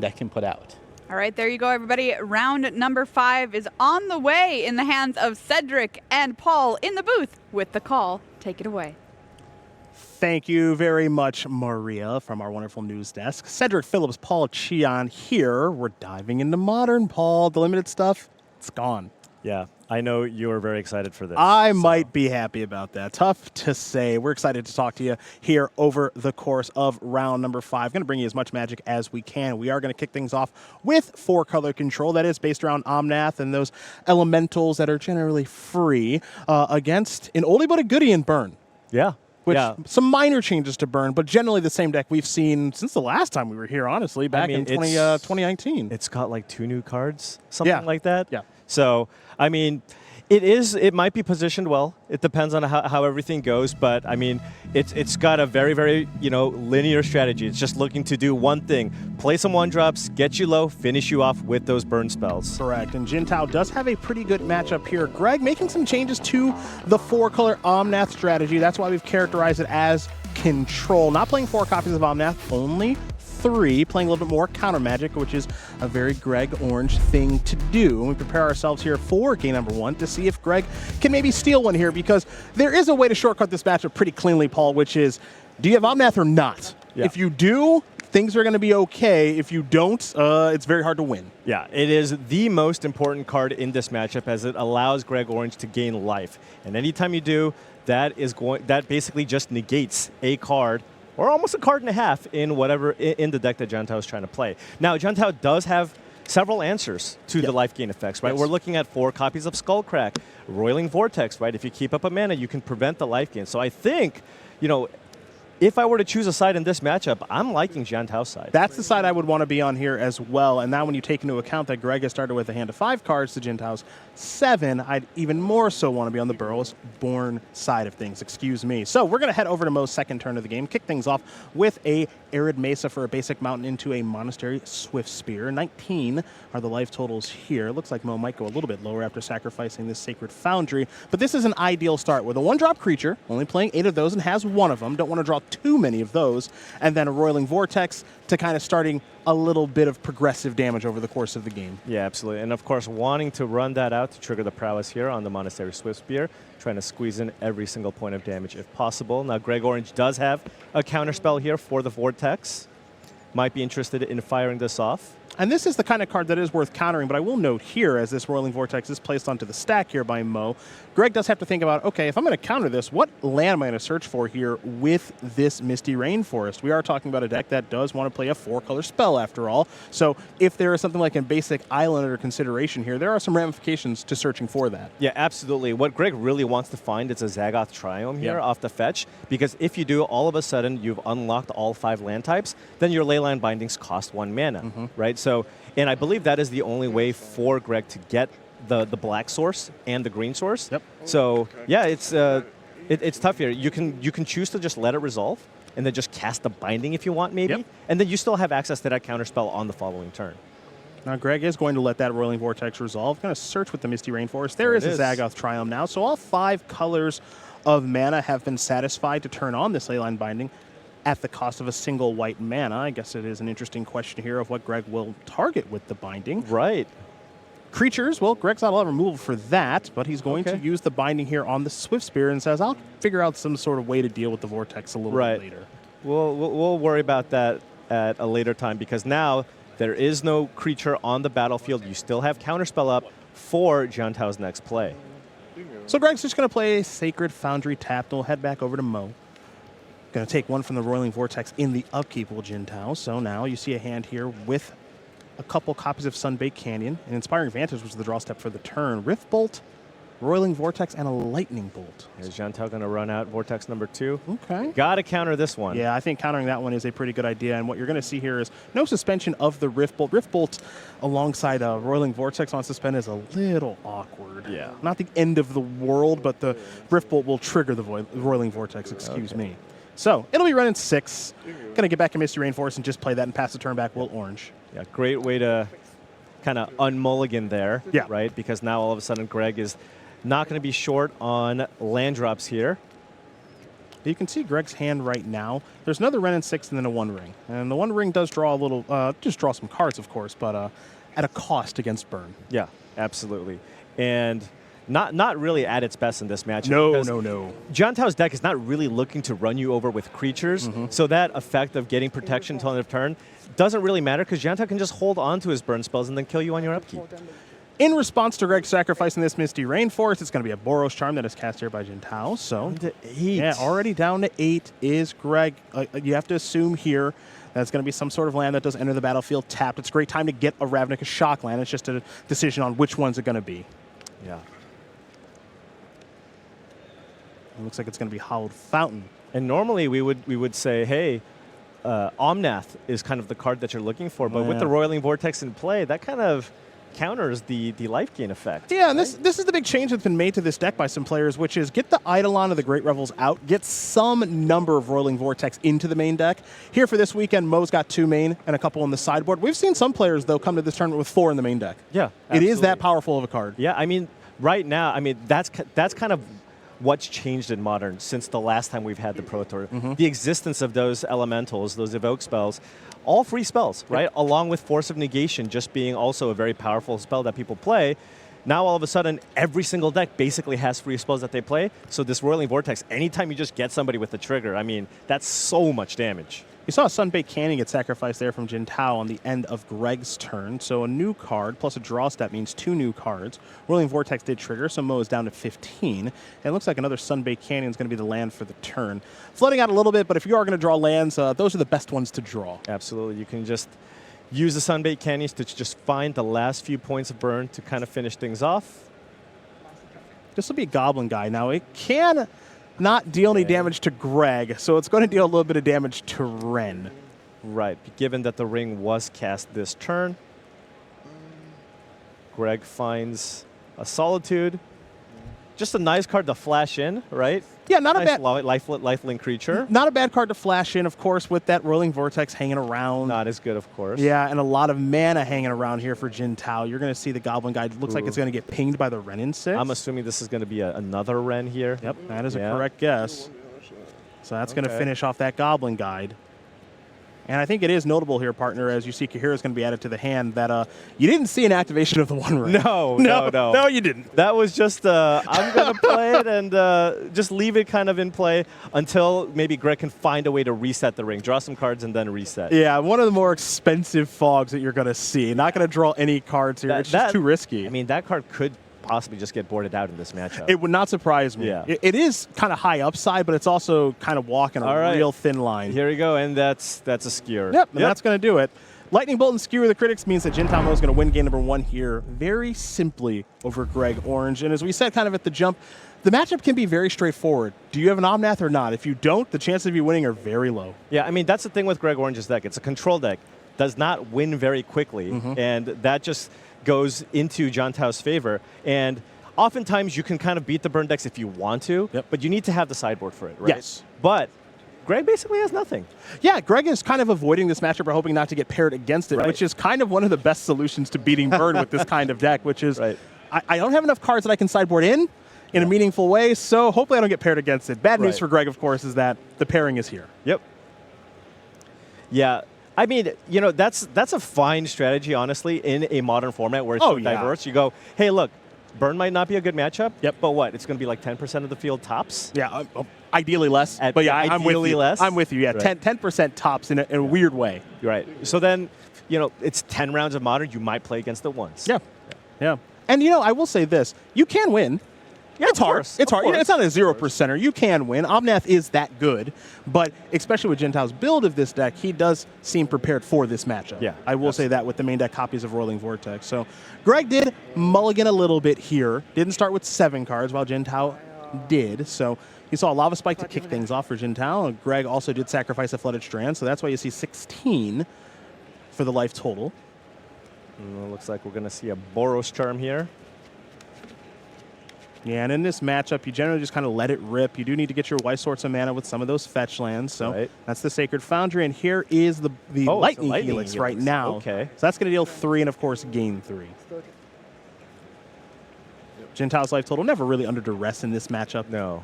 that can put out. All right, there you go, everybody. Round number 5 is on the way in the hands of Cedric and Paul in the booth with the call. Take it away. Thank you very much, Maria, from our wonderful news desk. Cedric Phillips, Paul Cheon here. We're diving into Modern, Paul. The limited stuff, it's gone. Yeah, I know you're very excited for this. I might be happy about that. Tough to say. We're excited to talk to you here over the course of round number 5. Going to bring you as much magic as we can. We are going to kick things off with 4-color control. That is based around Omnath and those elementals that are generally free against an oldie but a goodie in Burn. Yeah. Which, some minor changes to Burn, but generally the same deck we've seen since the last time we were here, honestly, back in 2019. It's got like 2 new cards, something like that. Yeah. So, I mean, it might be positioned well. It depends on how everything goes, but I mean, it's got a very, very, linear strategy. It's just looking to do one thing: play some 1-drops, get you low, finish you off with those burn spells. Correct, and Jiantao does have a pretty good matchup here. Greg making some changes to the 4-color Omnath strategy. That's why we've characterized it as control. Not playing 4 copies of Omnath, only 3, playing a little bit more counter magic, which is a very Greg Orange thing to do. And we prepare ourselves here for game number 1 to see if Greg can maybe steal one here, because there is a way to shortcut this matchup pretty cleanly, Paul, which is, do you have Omnath or not? Yeah. If you do, things are going to be okay. If you don't, it's very hard to win. Yeah, it is the most important card in this matchup, as it allows Greg Orange to gain life. And anytime you do, that basically just negates a card, or almost a card and a half, in whatever in the deck that Jiantao is trying to play. Now, Jiantao does have several answers to the life gain effects, right? Yes. We're looking at 4 copies of Skullcrack, Roiling Vortex, right? If you keep up a mana, you can prevent the life gain. So I think, if I were to choose a side in this matchup, I'm liking Jiantao's side. That's the side I would want to be on here as well. And now when you take into account that Greg has started with a hand of 5 cards to Jiantao's 7, I'd even more so want to be on the Boros Born side of things. Excuse me. So we're going to head over to Mo's second turn of the game, kick things off with a Arid Mesa for a basic mountain into a Monastery Swift Spear. 19 are the life totals here. Looks like Mo might go a little bit lower after sacrificing this Sacred Foundry. But this is an ideal start with a 1-drop creature, only playing 8 of those and has 1 of them. Don't want to draw too many of those. And then a Roiling Vortex to kind of starting a little bit of progressive damage over the course of the game. Yeah, absolutely. And of course, wanting to run that out to trigger the prowess here on the Monastery Swift Spear, trying to squeeze in every single point of damage if possible. Now, Greg Orange does have a counterspell here for the Vortex. Might be interested in firing this off. And this is the kind of card that is worth countering, but I will note here, as this Roiling Vortex is placed onto the stack here by Mo, Greg does have to think about, okay, if I'm going to counter this, what land am I going to search for here with this Misty Rainforest? We are talking about a deck that does want to play a 4-color spell, after all. So if there is something like a basic island under consideration here, there are some ramifications to searching for that. Yeah, absolutely. What Greg really wants to find is a Zagoth Triome here off the fetch, because if you do, all of a sudden you've unlocked all 5 land types, then your Leyline Bindings cost 1 mana, right? So, and I believe that is the only way for Greg to get the black source and the green source. Yep. So yeah, it's tough here. You can choose to just let it resolve and then just cast the binding if you want, maybe, and then you still have access to that counterspell on the following turn. Now Greg is going to let that Roiling Vortex resolve. Going to search with the Misty Rainforest. There is a Zagoth Triome now. So all 5 colors of mana have been satisfied to turn on this Leyline Binding at the cost of a single white mana. I guess it is an interesting question here of what Greg will target with the binding. Right. Creatures, well, Greg's not allowed removal for that, but he's going to use the binding here on the Swift Spear and says, I'll figure out some sort of way to deal with the Vortex a little bit later. We'll worry about that at a later time, because now there is no creature on the battlefield. You still have Counterspell up for Jiantao's next play. So Greg's just going to play Sacred Foundry tapped. We'll head back over to Mo. Going to take 1 from the Roiling Vortex in the upkeep with Jiantao. So now you see a hand here with a couple copies of Sunbaked Canyon. An Inspiring Vantage was the draw step for the turn. Rift Bolt, Roiling Vortex, and a Lightning Bolt. Is Jiantao going to run out Vortex number 2? Okay. Got to counter this one. Yeah, I think countering that one is a pretty good idea. And what you're going to see here is no suspension of the Rift Bolt. Rift Bolt alongside a Roiling Vortex on suspend is a little awkward. Yeah. Not the end of the world, but the Rift Bolt will trigger the Roiling Vortex, excuse me. So it'll be running 6. Going to get back in Misty Rainforest and just play that and pass the turn back. Will Orange. Yeah, great way to kind of unmulligan there, yeah. Right? Because now all of a sudden Greg is not going to be short on land drops here. You can see Greg's hand right now. There's another Ren in 6 and then a 1 ring. And the 1 ring does draw a little, just draw some cards, of course, but at a cost against Burn. Yeah, absolutely. And not really at its best in this match. No. Jiantao's deck is not really looking to run you over with creatures, so that effect of getting protection until end of turn doesn't really matter because Jiantao can just hold on to his burn spells and then kill you on your upkeep. In response to Greg sacrificing this Misty Rainforest, it's going to be a Boros Charm that is cast here by Jiantao. So, yeah, already down to 8 is Greg. You have to assume here that's going to be some sort of land that does enter the battlefield tapped. It's a great time to get a Ravnica Shock land. It's just a decision on which one's it going to be. Yeah. It looks like it's going to be Hollowed Fountain. And normally we would say, hey, Omnath is kind of the card that you're looking for, but with the Roiling Vortex in play, that kind of counters the life gain effect. Yeah, and this is the big change that's been made to this deck by some players, which is get the Eidolon of the Great Revels out, get some number of Roiling Vortex into the main deck. Here for this weekend, Mo's got 2 main and a couple on the sideboard. We've seen some players, though, come to this tournament with 4 in the main deck. Yeah, absolutely. It is that powerful of a card. Yeah, I mean, right now, I mean, that's kind of what's changed in Modern since the last time we've had the Pro Tour. The existence of those elementals, those evoke spells, all free spells, right? Along with Force of Negation just being also a very powerful spell that people play. Now all of a sudden, every single deck basically has free spells that they play. So this Roiling Vortex, anytime you just get somebody with the trigger, I mean, that's so much damage. You saw a Sunbaked Canyon get sacrificed there from Jiantao on the end of Greg's turn. So a new card plus a draw step means 2 new cards. Roiling Vortex did trigger, so Mo is down to 15. And it looks like another Sunbaked Canyon is going to be the land for the turn. Flooding out a little bit, but if you are going to draw lands, those are the best ones to draw. Absolutely. You can just use the Sunbaked Canyons to just find the last few points of burn to kind of finish things off. This will be a Goblin Guy. Now, it can not deal any damage to Greg, so it's going to deal a little bit of damage to Ren. Right, given that the ring was cast this turn. Greg finds a Solitude. Just a nice card to flash in, right? Yeah, not nice a bad lifelink creature. Not a bad card to flash in, of course, with that Roiling Vortex hanging around. Not as good, of course. Yeah, and a lot of mana hanging around here for Jiantao. You're going to see the Goblin Guy. Looks like it's going to get pinged by the Ren in 6. I'm assuming this is going to be another Ren here. Yep, that is a correct guess. So that's going to finish off that Goblin Guide. And I think it is notable here, partner, as you see Kahira is going to be added to the hand, that you didn't see an activation of the 1 ring. No, you didn't. That was just, I'm going to play it and just leave it kind of in play until maybe Greg can find a way to reset the ring. Draw some cards and then reset. Yeah, one of the more expensive fogs that you're going to see. Not going to draw any cards here. It's just too risky. I mean, that card could possibly just get boarded out in this matchup. It would not surprise me. Yeah. It is kind of high upside, but it's also kind of walking a real thin line. Here we go, and that's a skewer. Yep, and that's going to do it. Lightning Bolt and Skewer the Critics means that Jiantao is going to win game number 1 here very simply over Greg Orange. And as we said kind of at the jump, the matchup can be very straightforward. Do you have an Omnath or not? If you don't, the chances of you winning are very low. Yeah, I mean, that's the thing with Greg Orange's deck. It's a control deck. Does not win very quickly, and that just goes into Jiantao's favor. And oftentimes you can kind of beat the burn decks if you want to, but you need to have the sideboard for it, right? Yes. But Greg basically has nothing. Yeah, Greg is kind of avoiding this matchup or hoping not to get paired against it, which is kind of one of the best solutions to beating burn with this kind of deck, which is I don't have enough cards that I can sideboard in a meaningful way, so hopefully I don't get paired against it. Bad news for Greg, of course, is that the pairing is here. Yep. Yeah. I mean, you know, that's a fine strategy, honestly, in a modern format where it's so diverse. You go, hey, look, burn might not be a good matchup, but what? It's going to be like 10% of the field tops? Yeah, ideally less. But yeah, I'm with you. Less? I'm with you, yeah. 10% tops in a weird way. Right. So then, you know, it's 10 rounds of Modern. You might play against it once. Yeah. And, you know, I will say this. You can win. Yeah, it's hard. It's hard. You know, it's not a 0%er. You can win. Omnath is that good, but especially with Jiantao's build of this deck, he does seem prepared for this matchup. Yeah, I will say that with the main deck copies of Roiling Vortex. So Greg did mulligan a little bit here. Didn't start with 7 cards while Jiantao did. So he saw a Lava Spike to kick things off for Jiantao. Greg also did sacrifice a Flooded Strand, so that's why you see 16 for the life total. Looks like we're going to see a Boros Charm here. Yeah, and in this matchup, you generally just kind of let it rip. You do need to get your White Swords of Mana with some of those fetch lands. So that's the Sacred Foundry, and here is the Lightning Helix right now. Okay. So that's going to deal 3 and, of course, gain 3. Jiantao's life total never really under duress in this matchup. No.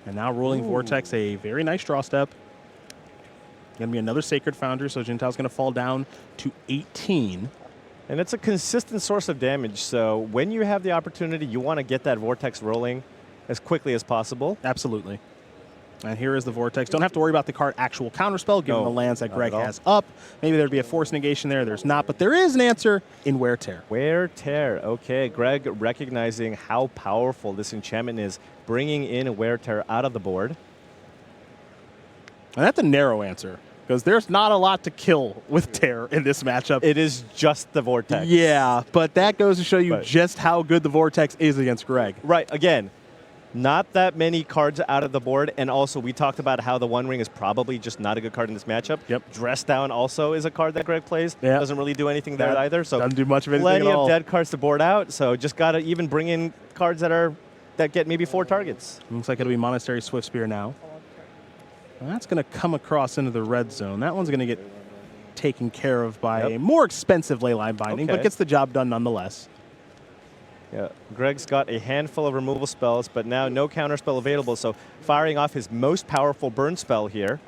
And now Rolling Vortex, a very nice draw step. Going to be another Sacred Foundry, so Jiantao's going to fall down to 18. And it's a consistent source of damage, so when you have the opportunity, you want to get that Vortex rolling as quickly as possible. Absolutely. And here is the Vortex. Don't have to worry about the card actual counterspell, given the lands that Greg has up. Maybe there'd be a Force Negation there. There's not, but there is an answer in Wear Tear. Wear Tear. Okay, Greg recognizing how powerful this enchantment is, bringing in a Wear Tear out of the board. And that's a narrow answer, because there's not a lot to kill with Tear in this matchup. It is just the Vortex. Yeah, but that goes to show you just how good the Vortex is against Greg. Right, again, not that many cards out of the board, and also we talked about how the One Ring is probably just not a good card in this matchup. Yep. Dress Down also is a card that Greg plays. Yep. Doesn't really do anything there either. So doesn't do much of anything plenty at all. of dead cards to board out, so just got to even bring in cards that get maybe 4 targets. Looks like it'll be Monastery Swift Spear now. And that's going to come across into the red zone. That one's going to get taken care of by a more expensive Leyline Binding, but gets the job done nonetheless. Yeah, Greg's got a handful of removal spells, but now no counterspell available, so firing off his most powerful burn spell here.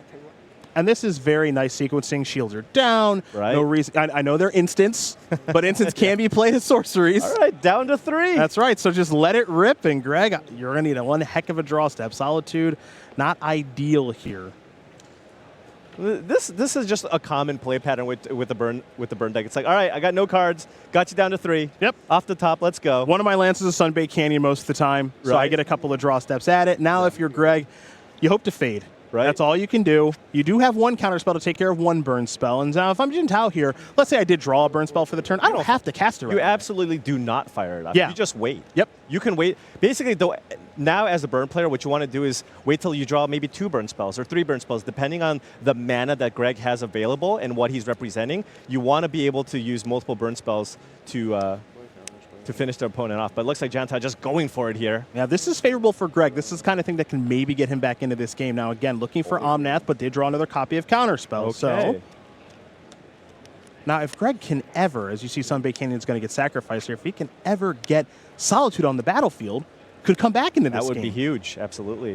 And this is very nice sequencing. Shields are down. Right. No reason. I know they're instants, but instants can be played as sorceries. All right, down to 3. That's right. So just let it rip. And Greg, you're going to need one heck of a draw step. Solitude, not ideal here. This is just a common play pattern with the burn deck. It's like, all right, I got no cards, got you down to 3. Yep. Off the top, let's go. One of my lands is a Sunbaked Canyon most of the time, so I get a couple of draw steps at it. Now, if you're Greg, you hope to fade. Right. That's all you can do. You do have one counterspell to take care of one burn spell. And now if I'm Jiantao here, let's say I did draw a burn spell for the turn, I don't have to cast it right You away. absolutely do not fire it up. Yeah. You just wait. Yep. You can wait. Basically, though, now as a burn player, what you want to do is wait till you draw maybe 2 burn spells or 3 burn spells, depending on the mana that Greg has available and what he's representing. You want to be able to use multiple burn spells to finish their opponent off. But it looks like Jiantao just going for it here. Yeah, this is favorable for Greg. This is the kind of thing that can maybe get him back into this game. Now, again, looking for Omnath, but did draw another copy of Counterspell. Okay. So now, if Greg can ever, as you see, Sunbaked Canyon is going to get sacrificed here, if he can ever get Solitude on the battlefield, could come back into this game. That would be huge, absolutely.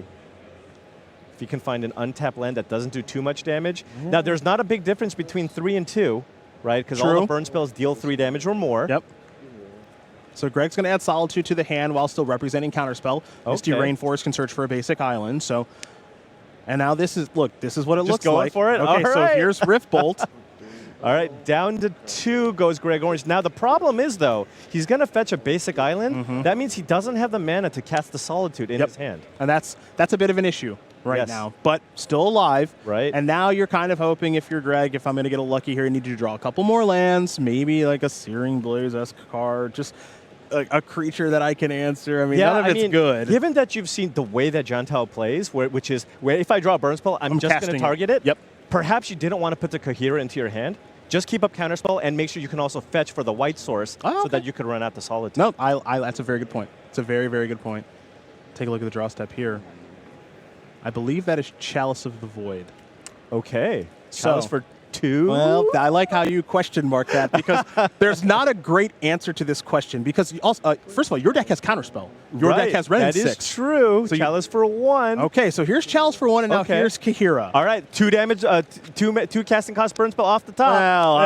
If you can find an untapped land that doesn't do too much damage. Yeah. Now, there's not a big difference between 3 and 2, right? Because all the burn spells deal 3 damage or more. Yep. So Greg's going to add Solitude to the hand while still representing Counterspell. Misty Rainforest can search for a basic island. So, and now this is, look, this is what it looks like. Just going for it? Okay, all so right. here's Rift Bolt. All right, down to 2 goes Greg Orange. Now, the problem is, though, he's going to fetch a basic island. That means he doesn't have the mana to cast the Solitude in his hand. And that's a bit of an issue right now, but still alive. Right. And now you're kind of hoping, if you're Greg, if I'm going to get a lucky here, I need you to draw a couple more lands, maybe like a Searing Blaze-esque card, just a creature that I can answer. I mean, none of it's good. Given that you've seen the way that Jiantao plays, which is where if I draw a burn spell, I'm just going to target it. Yep. Perhaps you didn't want to put the Cohera into your hand. Just keep up Counterspell and make sure you can also fetch for the white source so that you can run out the Solitude. No, that's a very good point. It's a very, very good point. Take a look at the draw step here. I believe that is Chalice of the Void. Okay. Chalice for 2? Well, I like how you question mark that, because there's not a great answer to this question. Because also, first of all, your deck has Counterspell. Your deck has Red and 6. That is true. So Chalice for 1. Okay, so here's Chalice for 1, and now here's Cohera. All right, 2 damage, 2 casting cost burn spell off the top. Well,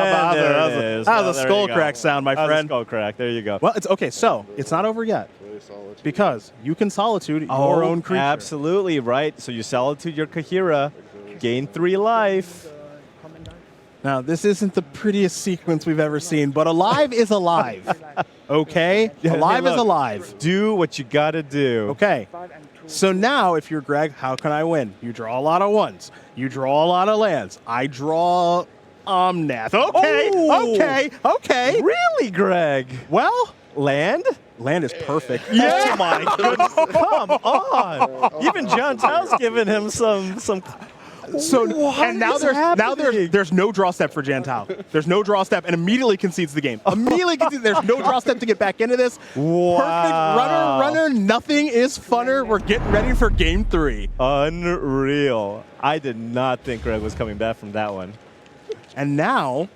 that was a skull crack sound, my friend. Skull crack. There you go. Well, it's okay. So it's not over yet, because you can Solitude your own creature. Absolutely right. So you Solitude your Cohera, gain 3 life. Now, this isn't the prettiest sequence we've ever seen, but alive is alive. Okay? Alive is alive. Do what you got to do. Okay. So now, if you're Greg, how can I win? You draw a lot of 1s. You draw a lot of lands. I draw Omnath. Okay. Really, Greg? Well, land? Land is perfect. Yeah. Oh, my goodness. Come on. Even Jiantao's giving him some. So and now there's no draw step for Jiantao. There's no draw step and immediately concedes the game. There's no draw step to get back into this. Wow. Perfect runner. Nothing is funner. We're getting ready for game 3. Unreal. I did not think Greg was coming back from that one. And now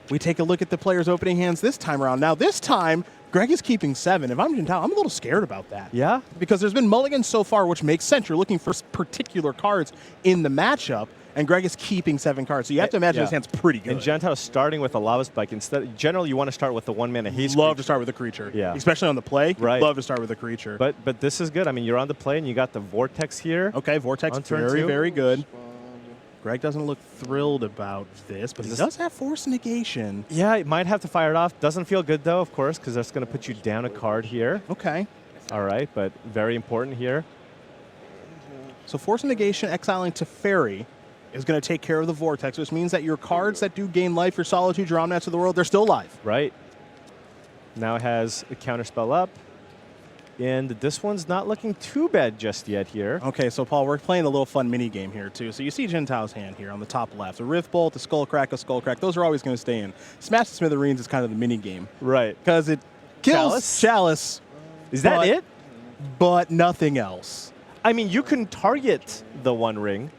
we take a look at the players' opening hands this time around. Now this time Greg is keeping 7. If I'm Jiantao, I'm a little scared about that. Yeah? Because there's been mulligans so far, which makes sense. You're looking for particular cards in the matchup, and Greg is keeping 7 cards. So you have to imagine his hand's pretty good. And Jiantao is starting with a Lava Spike. Generally, you want to start with the 1-mana haste. Love to start with a creature. Yeah. Especially on the play. Right. Love to start with a creature. But this is good. I mean, you're on the play, and you got the Vortex here. Okay, Vortex, on turn very, 2. very good. Greg doesn't look thrilled about this, but he does have Force Negation. Yeah, it might have to fire it off. Doesn't feel good, though, of course, because that's going to put you down a card here. Okay. All right, but very important here. So Force Negation exiling Teferi is going to take care of the Vortex, which means that your cards that do gain life, your Solitude, your Omnaths of the World, they're still alive. Right. Now it has a counterspell up. And this one's not looking too bad just yet here. Okay, so Paul, we're playing a little fun mini game here too. So you see Jiantao's hand here on the top left. A Rift Bolt, a Skullcrack, those are always going to stay in. Smash the Smithereens is kind of the mini game. Right. Because it kills Chalice. Is that it? But nothing else. I mean, you can target the One Ring.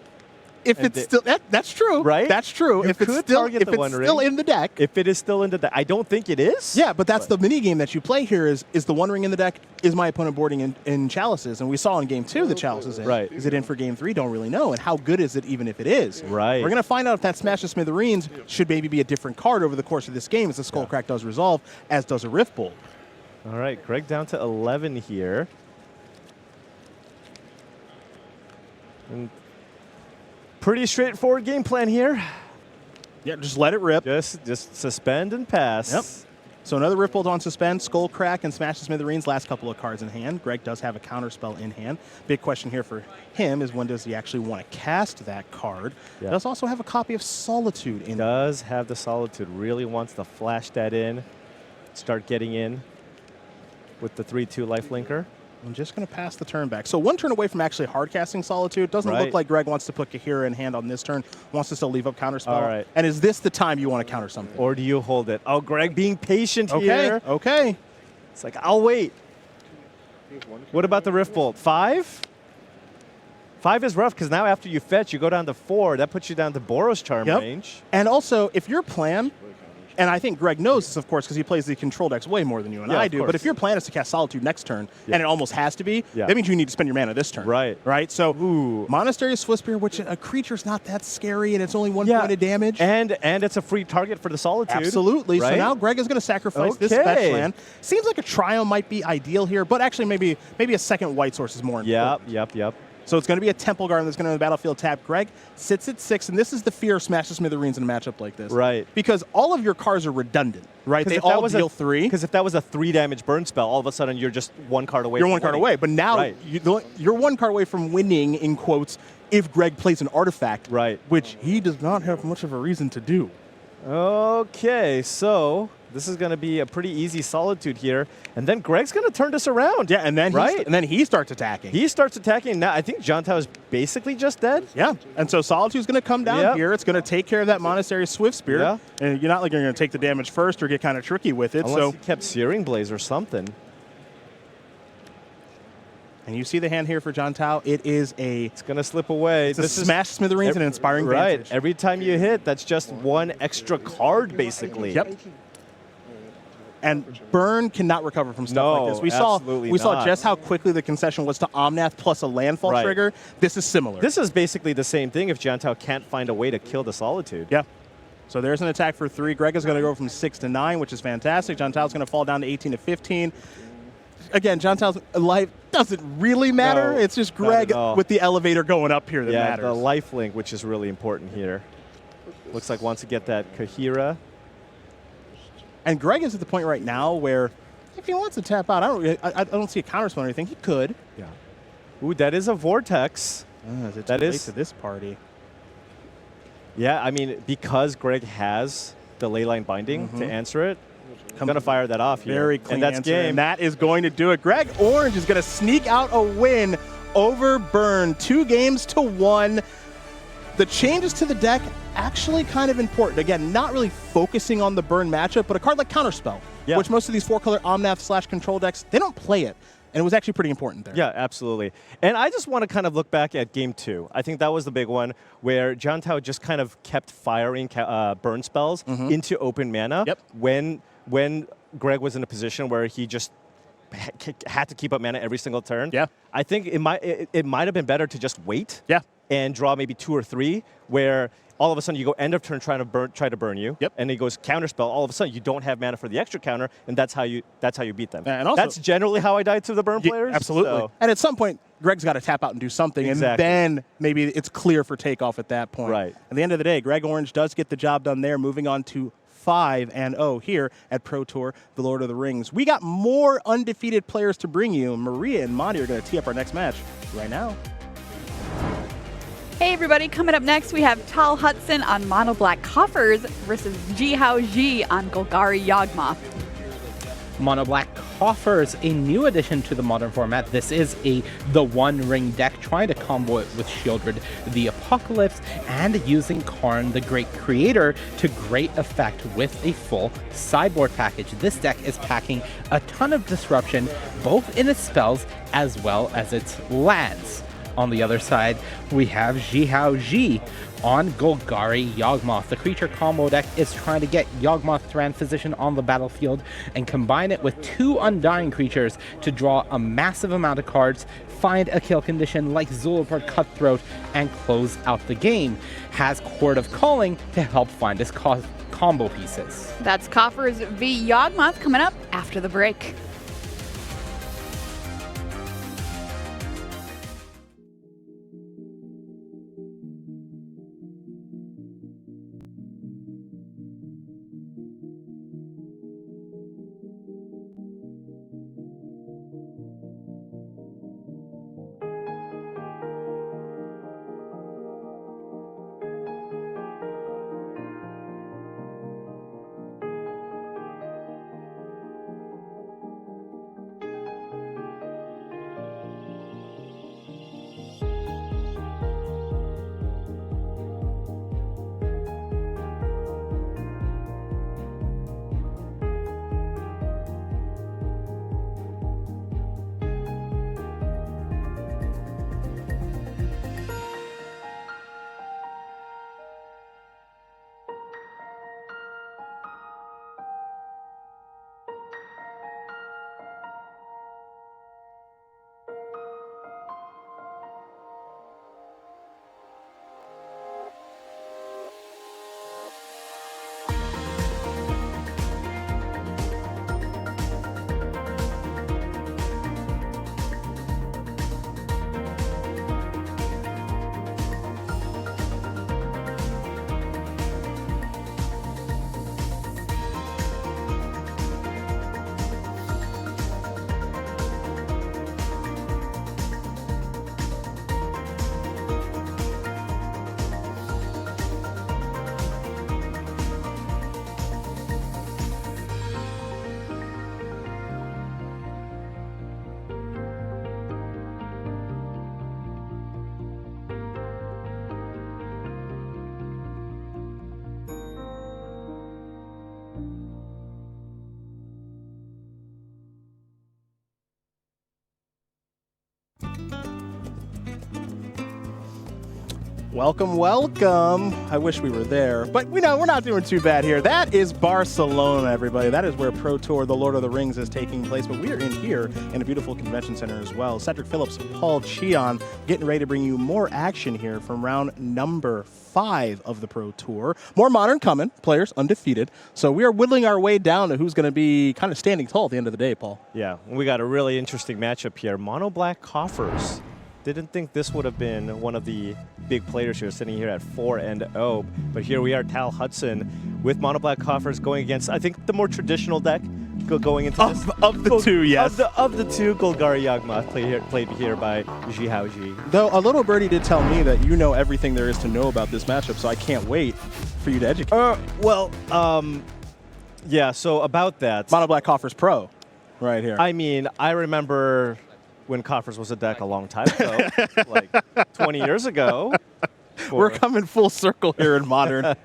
If it's still that's true, right? That's true. You if it's still in the deck, if it is still in the deck, I don't think it is. Yeah, but that's the mini game that you play here. Is the One Ring in the deck? Is my opponent boarding in Chalices? And we saw in Game 2 the Chalices in. Right. Is it in for Game 3? Don't really know. And how good is it even if it is? Right. We're gonna find out if that Smash the Smithereens should maybe be a different card over the course of this game as the Skullcrack does resolve, as does a Rift Bolt. All right, Greg down to 11 here. And pretty straightforward game plan here. Yeah, just let it rip. Just suspend and pass. Yep. So another Rift Bolt on suspend, Skullcrack, and Smash the Smithereens. Last couple of cards in hand. Greg does have a counterspell in hand. Big question here for him is when does he actually want to cast that card? Yeah. He does also have a copy of Solitude in. Does have the Solitude. Really wants to flash that in. Start getting in with the 3/2 lifelinker. I'm just going to pass the turn back. So 1 turn away from actually hard casting Solitude. Doesn't look like Greg wants to put Kahira in hand on this turn. Wants to still leave up counterspell. All right. And is this the time you want to counter something? Or do you hold it? Oh, Greg being patient here. Okay. It's like, I'll wait. What about the Rift Bolt? 5? 5 is rough because now after you fetch, you go down to 4. That puts you down to Boros Charm range. And also, if your plan, and I think Greg knows this, of course, because he plays the control decks way more than you and I do. But if your plan is to cast Solitude next turn, and it almost has to be, that means you need to spend your mana this turn. Right? So, Monastery of Swiftspear, which a creature's not that scary, and it's only 1 point of damage. And it's a free target for the Solitude. Absolutely. Right? So now Greg is going to sacrifice this fetch land. Seems like a Trio might be ideal here, but actually maybe a second white source is more important. Yep. So it's going to be a Temple Garden that's going to the battlefield tap. Greg sits at 6, and this is the fear of Smash the Smithereens in a matchup like this. Right. Because all of your cards are redundant, right? They all deal 3. Because if that was a 3 damage burn spell, all of a sudden you're just 1 card away. You're 1 card away. But now you're 1 card away from winning, in quotes, if Greg plays an artifact, which he does not have much of a reason to do. Okay, so this is going to be a pretty easy Solitude here. And then Greg's going to turn this around. Yeah, and then he starts attacking. He starts attacking. Now, I think Jiantao is basically just dead. Yeah, and so Solitude's going to come down here. It's going to take care of that Monastery Swiftspear. Yeah. And you're not like you're going to take the damage first or get kind of tricky with it. Unless he kept Searing Blaze or something. And you see the hand here for Jiantao. It's going to slip away. This is Smash Smithereens and Inspiring Vantage. Right. Every time you hit, that's just 1 extra card, basically. Yep. And Burn cannot recover from stuff like this. We saw just how quickly the concession was to Omnath plus a landfall trigger. This is similar. This is basically the same thing if Jiantao can't find a way to kill the Solitude. Yeah. So there's an attack for 3. Greg is going to go from 6 to 9, which is fantastic. Jiantao's going to fall down to 18 to 15. Again, Jiantao's life doesn't really matter. It's just Greg with the elevator going up here that matters. Yeah, the life link, which is really important here. Looks like wants to get that Kahira. And Greg is at the point right now where if he wants to tap out, I don't see a counterspell or anything. He could. Yeah. Ooh, that is a Vortex. Is it too late to this party? Yeah, I mean, because Greg has the Leyline Binding to answer it, I'm going to fire that off here. Very clean and that's answer, game. and that is going to do it. Greg Orange is going to sneak out a win over Burn, 2 games to 1. The changes to the deck actually kind of important. Again, not really focusing on the Burn matchup, but a card like Counterspell, which most of these 4-color Omnath / control decks, they don't play it. And it was actually pretty important there. Yeah, absolutely. And I just want to kind of look back at game 2. I think that was the big one where Jiantao just kind of kept firing burn spells into open mana when Greg was in a position where he just had to keep up mana every single turn. Yeah. I think it might have been better to just wait and draw maybe 2 or 3 where all of a sudden you go end of turn try to burn you, and he goes counterspell. All of a sudden you don't have mana for the extra counter, and that's how you beat them. And also, that's generally how I died to the burn players. Absolutely. So. And at some point, Greg's got to tap out and do something, and then maybe it's clear for takeoff at that point. Right. At the end of the day, Greg Orange does get the job done there, moving on to 5-0 here at Pro Tour, the Lord of the Rings. We got more undefeated players to bring you. Maria and Monty are going to tee up our next match right now. Hey everybody, coming up next we have Tal Hutson on Mono Black Coffers versus Zihao on Golgari Yawgmoth. Mono Black Coffers, a new addition to the modern format. This is the One Ring deck, trying to combo it with Shieldred the Apocalypse and using Karn the Great Creator to great effect with a full sideboard package. This deck is packing a ton of disruption, both in its spells as well as its lands. On the other side, we have Zihao on Golgari Yawgmoth. The creature combo deck is trying to get Yawgmoth Thran Physician on the battlefield and combine it with 2 Undying creatures to draw a massive amount of cards, find a kill condition like Zulaport Cutthroat, and close out the game. Has Chord of Calling to help find his combo pieces. That's Coffers v Yawgmoth coming up after the break. Welcome, welcome. I wish we were there, but we know we're not doing too bad here. That is Barcelona, everybody. That is where Pro Tour, the Lord of the Rings, is taking place, but we are in here in a beautiful convention center as well. Cedric Phillips, Paul Cheon, getting ready to bring you more action here from round number 5 of the Pro Tour. More modern coming, players undefeated. So we are whittling our way down to who's going to be kind of standing tall at the end of the day, Paul. Yeah, we got a really interesting matchup here. Mono Black Coffers. Didn't think this would have been one of the big players here, sitting here at 4-0. But here we are, Tal Hutson with Mono Black Coffers going against, I think, the more traditional deck going into this. Of the two, yes. Of the two, Golgari Yawgmoth played here by Zihao. Though a little birdie did tell me that you know everything there is to know about this matchup, so I can't wait for you to educate. Yeah, so about that. Mono Black Coffers Pro, right here. I mean, I remember when Coffers was a deck a long time ago, like 20 years ago. We're coming full circle here in Modern.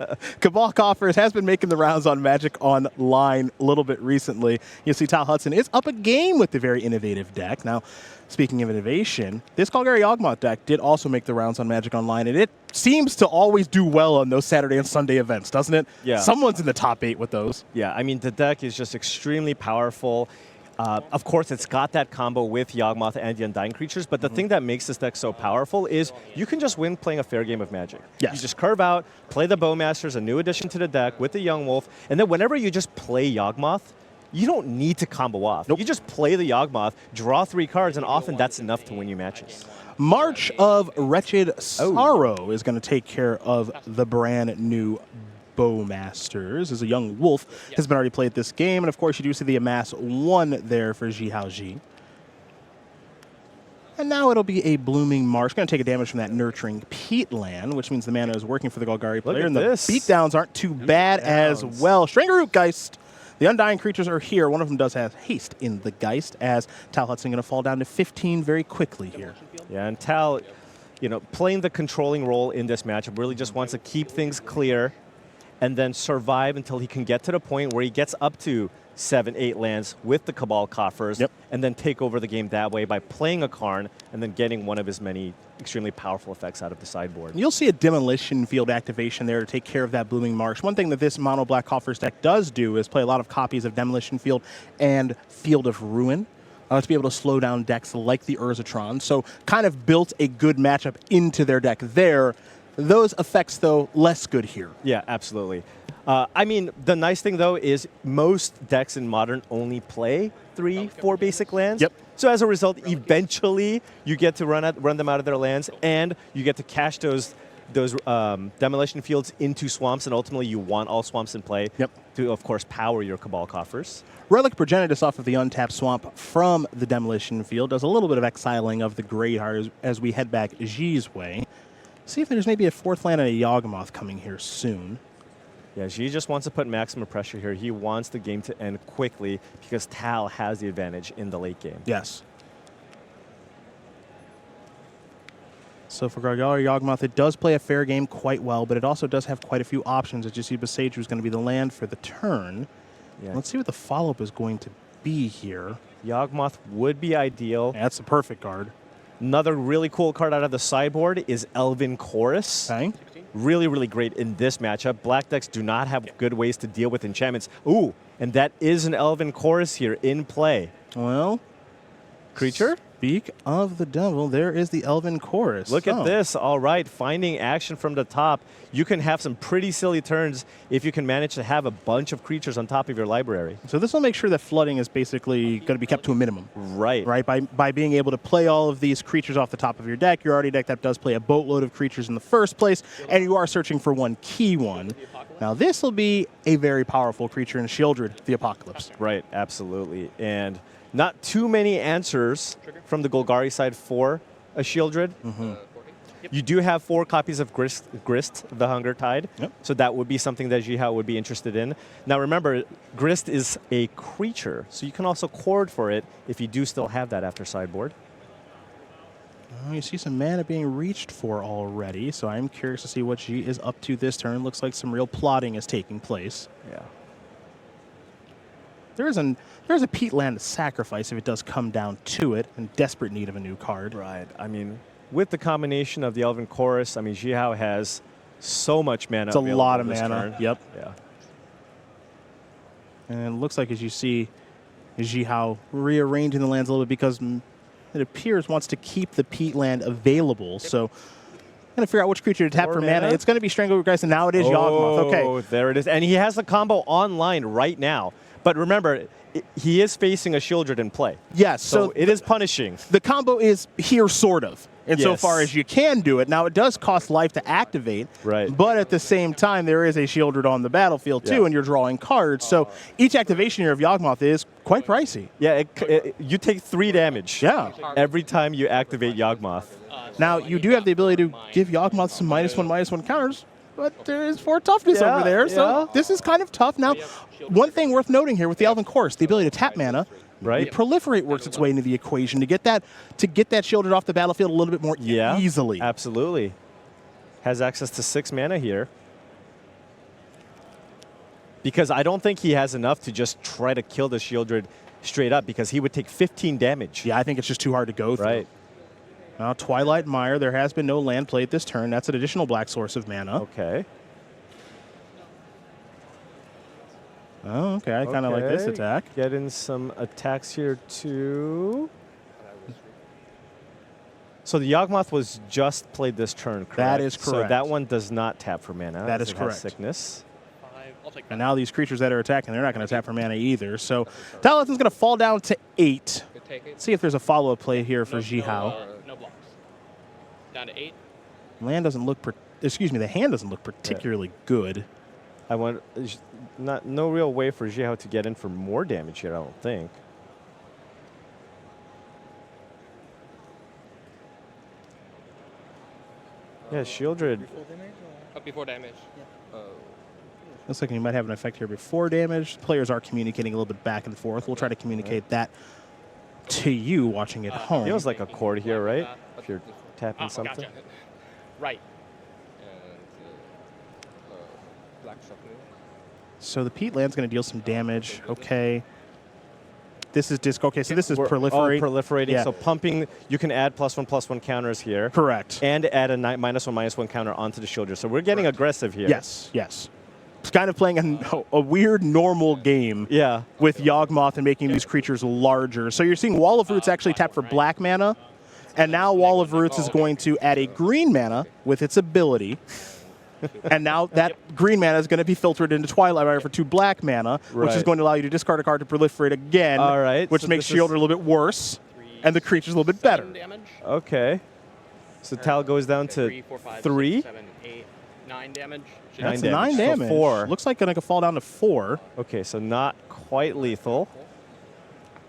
Cabal Coffers has been making the rounds on Magic Online a little bit recently. You see Hutson is up a game with the very innovative deck. Now, speaking of innovation, this Golgari Yawgmoth deck did also make the rounds on Magic Online, and it seems to always do well on those Saturday and Sunday events, doesn't it? Yeah. Someone's in the top 8 with those. Yeah, I mean, the deck is just extremely powerful. Of course, it's got that combo with Yawgmoth and the Undying creatures, but the thing that makes this deck so powerful is you can just win playing a fair game of Magic. Yes. You just curve out, play the Bowmasters, a new addition to the deck with the Yawgmoth, and then whenever you just play Yawgmoth, you don't need to combo off. Nope. You just play the Yawgmoth, draw 3 cards, and often that's enough to win you matches. March of Wretched Sorrow is going to take care of the brand new Bowmasters, as a young wolf has been already played this game. And of course, you do see the Amass 1 there for Zihao. And now it'll be a Blooming Marsh. Going to take a damage from that Nurturing Peatland, which means the mana is working for the Golgari player. And this. The beatdowns aren't too bad as well. Strangerroot Geist. The Undying creatures are here. One of them does have haste in the Geist, as Hutson going to fall down to 15 very quickly here. Yeah, and Tal, you know, playing the controlling role in this matchup really just wants to keep things clear and then survive until he can get to the point where he gets up to 7-8 lands with the Cabal Coffers, and then take over the game that way by playing a Karn and then getting one of his many extremely powerful effects out of the sideboard. You'll see a Demolition Field activation there to take care of that Blooming Marsh. One thing that this Mono Black Coffers deck does do is play a lot of copies of Demolition Field and Field of Ruin to be able to slow down decks like the Tron. So kind of built a good matchup into their deck there. Those effects, though, less good here. Yeah, absolutely. I mean, the nice thing, though, is most decks in Modern only play 3-4 basic lands. Yep. So as a result, eventually you get to run them out of their lands, and you get to cash those Demolition Fields into swamps, and ultimately you want all swamps in play to, of course, power your Cabal Coffers. Relic Progenitus off of the untapped swamp from the Demolition Field does a little bit of exiling of the Greatheart as we head back Xi's way. See if there's maybe a 4th land and a Yawgmoth coming here soon. Yeah, Xi just wants to put maximum pressure here. He wants the game to end quickly because Tal has the advantage in the late game. Yes. So for Golgari Yawgmoth, it does play a fair game quite well, but it also does have quite a few options. As you see, Beseiju is going to be the land for the turn. Yeah. Let's see what the follow-up is going to be here. Yawgmoth would be ideal. Yeah, that's the perfect card. Another really cool card out of the sideboard is Elven Chorus. Okay. Really, really great in this matchup. Black decks do not have good ways to deal with enchantments. Ooh, and that is an Elven Chorus here in play. Well, creature? Speak of the devil, there is the Elven Chorus. Look at this. All right, finding action from the top. You can have some pretty silly turns if you can manage to have a bunch of creatures on top of your library. So this will make sure that flooding is basically going to be kept to a minimum. Right. Right. By being able to play all of these creatures off the top of your deck, you're already a deck that does play a boatload of creatures in the first place, and you are searching for one key one. Now this will be a very powerful creature in Shieldred, the Apocalypse. Right, absolutely. And not too many answers from the Golgari side for a Shieldred. You do have 4 copies of Grist the Hunger Tide, so that would be something that Zihao would be interested in. Now remember, Grist is a creature, so you can also chord for it if you do still have that after sideboard. You see some mana being reached for already, so I'm curious to see what she is up to this turn. Looks like some real plotting is taking place. Yeah. There's a Peatland sacrifice if it does come down to it, in desperate need of a new card. Right. I mean, with the combination of the Elven Chorus, I mean, Zihao has so much mana. It's a lot of mana. Turn. Yep. Yeah. And it looks like, as you see, Zihao rearranging the lands a little bit because it appears wants to keep the Peatland available. So going to figure out which creature to tap for mana. It's going to be Strangleroot Geist, and now it is Yawgmoth. Okay. Oh, there it is. And he has the combo online right now. But remember, he is facing a Shieldred in play. Yes. So it is punishing. The combo is here, sort of, insofar as you can do it. Now, it does cost life to activate. Right. But at the same time, there is a Shieldred on the battlefield, too, and you're drawing cards. So each activation here of Yawgmoth is quite pricey. Yeah, you take 3 damage. Yeah. Every time you activate Yawgmoth. Now, you do have the ability to give Yawgmoth some -1/-1 counters, but there is 4 toughness over there, so this is kind of tough. Now, one thing worth noting here with the Elven Chorus, the ability to tap mana, right? The Proliferate works its way into the equation to get that Shieldred off the battlefield a little bit more easily. Absolutely. has access to 6 mana here. Because I don't think he has enough to just try to kill the Shieldred straight up, because he would take 15 damage. Yeah, I think it's just too hard to go through. Right. Now, Twilight Mire, there has been no land played this turn. That's an additional black source of mana. Okay. Oh, okay. I kind of like this attack. Get in some attacks here, too. So the Yawgmoth was just played this turn, correct? That is correct. So that one does not tap for mana. That is it has correct. Sickness. And now these creatures that are attacking, they're not going to tap for mana either. So Tal Hutson's going to fall down to 8. See if there's a follow-up play here for Zihao. No blocks. Down to 8. Land doesn't look, the hand doesn't look particularly good. I want no real way for Zihao to get in for more damage here, I don't think. Yeah, Shieldred. Before damage. Looks like he might have an effect here before damage. Players are communicating a little bit back and forth. We'll try to communicate that to you watching at home. Feels like a chord here, right? If you're tapping something. Gotcha. Right. And black shuffle. So the Peat Land's going to deal some damage. Okay. This is disc. Okay, so this is Oh, proliferate. proliferating. Yeah. So pumping, you can add +1/+1 counters here. Correct. And add a -1/-1 counter onto the Shieldred. So we're getting aggressive here. Yes, yes. It's kind of playing a weird normal game with Yawgmoth and making these creatures larger. So you're seeing Wall of Roots actually tap for black mana, and now Wall of Roots is going to add a green mana with its ability. And now that green mana is going to be filtered into Twilight Mire for 2 black mana, which is going to allow you to discard a card to proliferate again, which so makes Shieldred a little bit worse, and the creature's a little bit better. Okay. So Tal goes down to 3, 4, 5, 3. 6, 7, 8, 9 damage. That's 9 9 damage. damage. So 4. Looks like going to fall down to 4. Okay, so not quite lethal.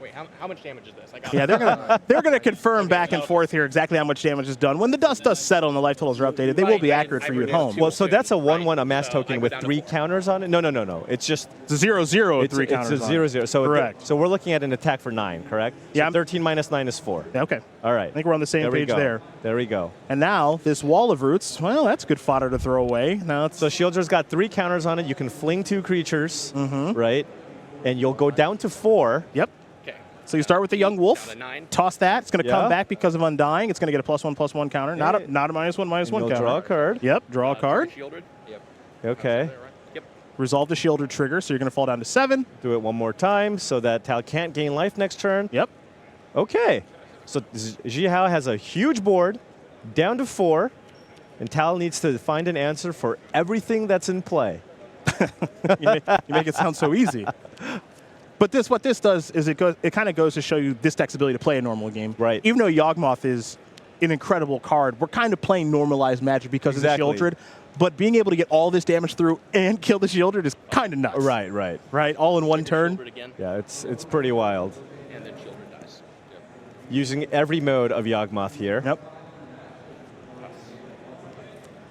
Wait, how much damage is this? I got Yeah, they're gonna confirm back and forth here exactly how much damage is done. When the dust does settle and the life totals are updated, they will be accurate for you at home. Well, so that's a 1/1 amass token with 3 counters on it? No. It's just It's a 0/0 with 3 it's counters. a 0/0. So Correct. So we're looking at an attack for 9, correct? Yeah. So 13 minus 9 is 4. Yeah, okay. All right. I think we're on the same page there. There we go. And now this Wall of Roots, well, that's good fodder to throw away. Now it's So Shieldred's got 3 counters on it. You can fling 2 creatures, right? And you'll go down to 4. Yep. Okay. So you start with the Young Wolf, Down to 9. toss that. It's going to Yeah. come back because of Undying. It's going to get a +1/+1 counter, not a -1/-1 You'll counter. draw a card. Yep, draw a card. Shieldred. Yep. Okay. Yep. Resolve the Shieldred trigger, so you're going to fall down to 7. Do it one more time so that Tal can't gain life next turn. Yep. Okay. So Zihao has a huge board, down to 4, and Tal needs to find an answer for everything that's in play. You make it sound so easy. But what this does is it kind of goes to show you this deck's ability to play a normal game. Right. Even though Yawgmoth is an incredible card, we're kind of playing normalized Magic because of the Shieldred. But being able to get all this damage through and kill the Shieldred is kind of nuts. Right. Right, all in one turn. Shieldred again. Yeah, it's pretty wild. And then Shieldred dies. Yep. Using every mode of Yawgmoth here. Yep.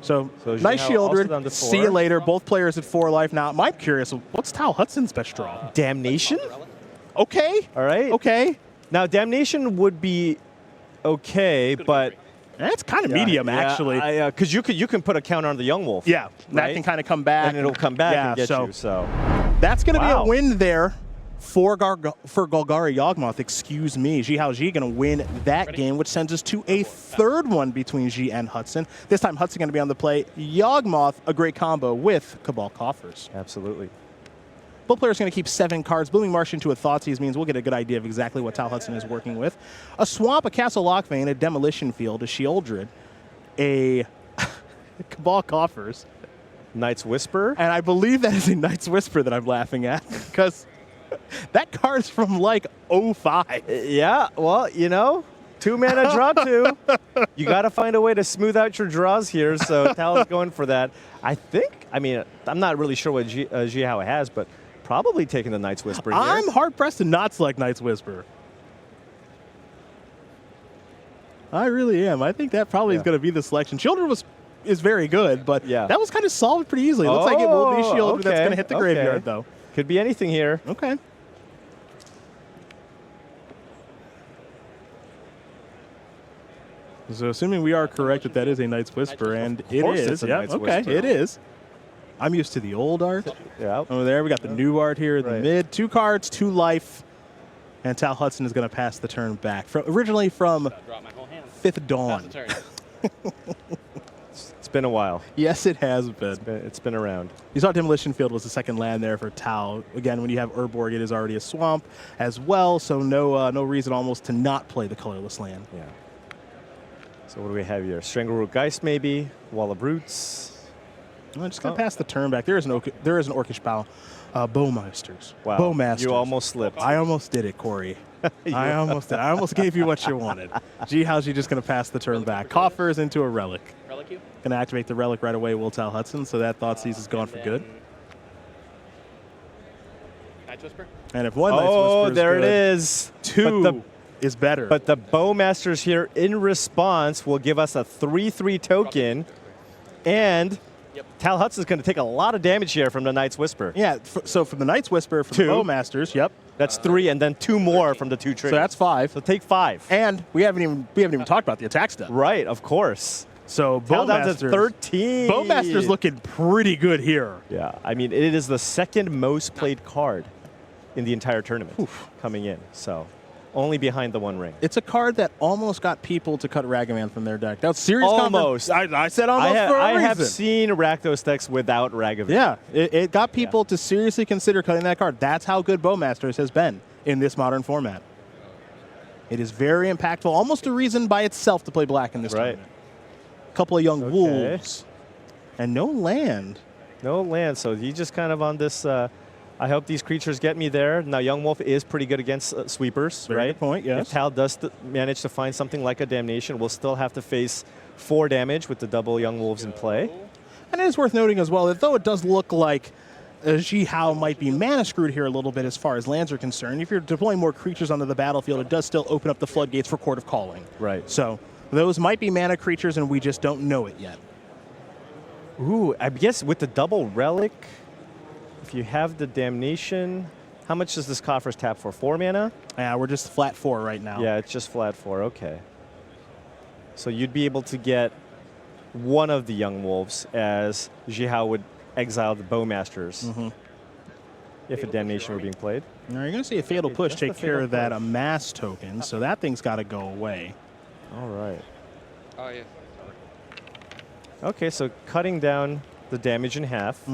So nice Zihao also down Shieldred. to See 4. you later. Both players at 4 life now. I'm curious, what's Tal Hutson's best draw? Damnation? Okay. All right. Okay. Now, Damnation would be okay, but That's kind of medium, actually. Because you can put a counter on the Young Wolf. Yeah, that right? can kind of come back. And it'll come back and get you. So that's going to be Wow. a win there for Golgari Yawgmoth. Excuse me. Zihao Ji going to win that game, which sends us to a third one between Ji and Hutson. This time, Hutson going to be on the play. Yawgmoth, a great combo with Cabal Coffers. absolutely. Both players going to keep 7 cards. Blooming Marsh into a Thoughtseize means we'll get a good idea of exactly what Tal Hutson is working with. A Swamp, a Castle Lockvein, a Demolition Field, a Shieldred, a Cabal Coffers. Knight's Whisper. And I believe that is a Knight's Whisper that I'm laughing at because that card's from like 05. Yeah, well, 2 mana draw 2. You got to find a way to smooth out your draws here, so Tal's going for that. I'm not really sure what Zihao has, but probably taking the Knight's Whisper here. I'm hard-pressed to not select Knight's Whisper. I really am. I think that probably is going to be the selection. Shieldred is very good, but that was kind of solved pretty easily. It looks like it will be Shieldred that's going to hit the graveyard, though. Could be anything here. Okay. So assuming we are correct that that is a Knight's Whisper, and it course is. it's a Yeah, Knight's okay, Whisper. it is. I'm used to the old art. Yeah. Over there, we got the new art here in the Right. mid. 2 cards, 2 life. And Tal Hutson is going to pass the turn back. Originally from Drop my whole hand. 5th Pass Dawn. the turn. It's been a while. Yes, it has been. It's been around. You saw Demolition Field was the second land there for Tal. Again, when you have Urborg, it is already a swamp as well, so no reason almost to not play the colorless land. Yeah. So what do we have here? Strangleroot Geist maybe? Wall of Roots? I'm just going to pass the turn back. There is an Orcish Bow. Bowmeisters. Wow. Bowmasters. You almost slipped. I almost did it, Corey. I almost did. I almost gave you what you wanted. Jihao's just going to pass the turn back. Coffers into a Relic. Relic you? Going to activate the Relic right away, will tell Hutson, so that Thoughtseize is gone for good. Knight's Whisper? And if one Knight's Oh, Whisper is there it good, is. 2 is better. But the Bowmasters here in response will give us a 3/3 token, and Yep. Tal Hutson's going to take a lot of damage here from the Knight's Whisper. yeah, so from the Knight's Whisper, from 2. the Bowmasters, yep. That's 3, and then 2 more from the 2 triggers. So that's 5. So take 5. And we haven't even talked about the attack step. Right, of course. So Tal down to Bowmasters, 13. Bowmasters looking pretty good here. Yeah, I mean, it is the second most played card in the entire tournament coming in. So only behind the One Ring. It's a card that almost got people to cut Ragavan from their deck. That's serious. Almost. I said almost for a I reason. have seen Rakdos decks without Ragavan. Yeah, it got people to seriously consider cutting that card. That's how good Bowmasters has been in this modern format. It is very impactful, almost a reason by itself to play black in this Right. tournament. A couple of young Okay. wolves, and no land. No land, so he's just kind of on this. I hope these creatures get me there. Now, Yawgmoth is pretty good against sweepers, Very right? good point, yes. If Tal does manage to find something like a Damnation, we'll still have to face 4 damage with the double Young Wolves in play. And it is worth noting as well that though it does look like Zihao might be mana screwed here a little bit as far as lands are concerned, if you're deploying more creatures onto the battlefield, it does still open up the floodgates for Court of Calling. Right. So those might be mana creatures, and we just don't know it yet. Ooh, I guess with the double Relic, if you have the Damnation, how much does this Coffers tap for? 4 mana? We're just flat 4 right now. Yeah, it's just flat 4. Okay. So you'd be able to get one of the Young Wolves as Zihao would exile the Bowmasters if a Damnation were being played. Now you're going to see a Fatal Push just take the care Fatal of that Push. amass token, so that thing's got to go away. All right. Oh, yeah. Okay, so cutting down the damage in half.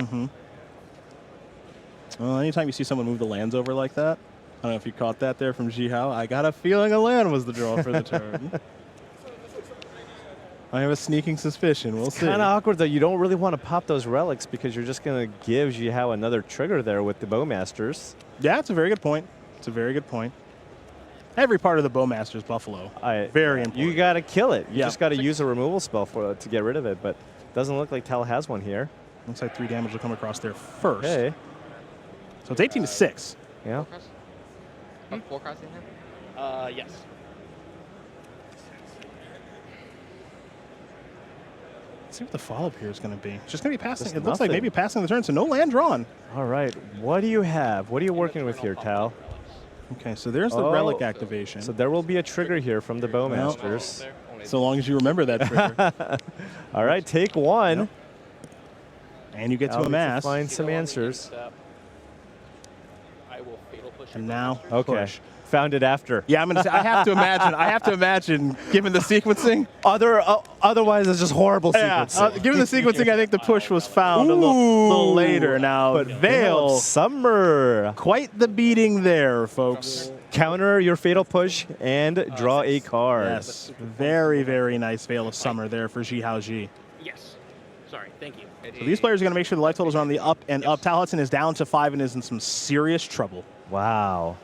Well, anytime you see someone move the lands over like that, I don't know if you caught that there from Zihao. I got a feeling a land was the draw for the turn. I have a sneaking suspicion. We'll see. Kind of awkward, though. You don't really want to pop those relics because you're just going to give Zihao another trigger there with the Bowmasters. Yeah, it's a very good point. It's a very good point. Every part of the Bowmaster's Buffalo. Very important. You got to kill it. You Yeah. just got to use a removal spell to get rid of it, but doesn't look like Tal has one here. Looks like 3 damage will come across there first. Okay. So it's 18-6. Yeah. 4 cards in here? Yes. Let's see what the follow-up here is going to be. It's just going to be passing. Just It looks like nothing. maybe passing the turn, so no land drawn. All right. What do you have? What are you working with here, Tal? Okay, so there's the relic activation. So there will be a trigger here from the Bowmasters. So long as you remember that trigger. All right, take 1. Yep. And you get to I'll need amass. find some answers. I will Fatal Push. And now Okay. push. Found it after. Yeah, I'm gonna say I have to imagine. I have to imagine, given the sequencing. Otherwise, it's just horrible Yeah, sequencing. given the sequencing, I think the push was found a little later. Now, But Veil, Summer. quite the beating there, folks. Counter your Fatal Push and draw a card. Yes, very, very nice Veil of Summer there for Zihao Ji. Yes. Sorry. Thank you. So these players are going to make sure the life totals are on the up and up. Tal Hutson is down to 5 and is in some serious trouble. Wow.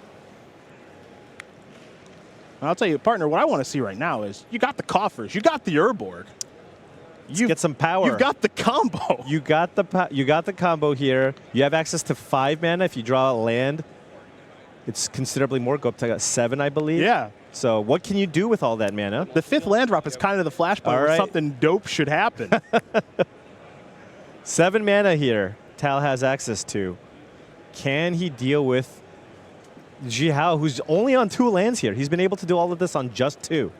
And I'll tell you, partner, what I want to see right now is you got the Coffers, you got the Urborg. You Get some power. You got the combo. You got the combo here. You have access to 5 mana if you draw a land. It's considerably more. Go up to 7, I believe. Yeah. So what can you do with all that mana? The 5th land drop is kind of the flashpoint All where right. something dope should happen. 7 mana here. Tal has access to. Can he deal with Zihao, who's only on 2 lands here? He's been able to do all of this on just 2.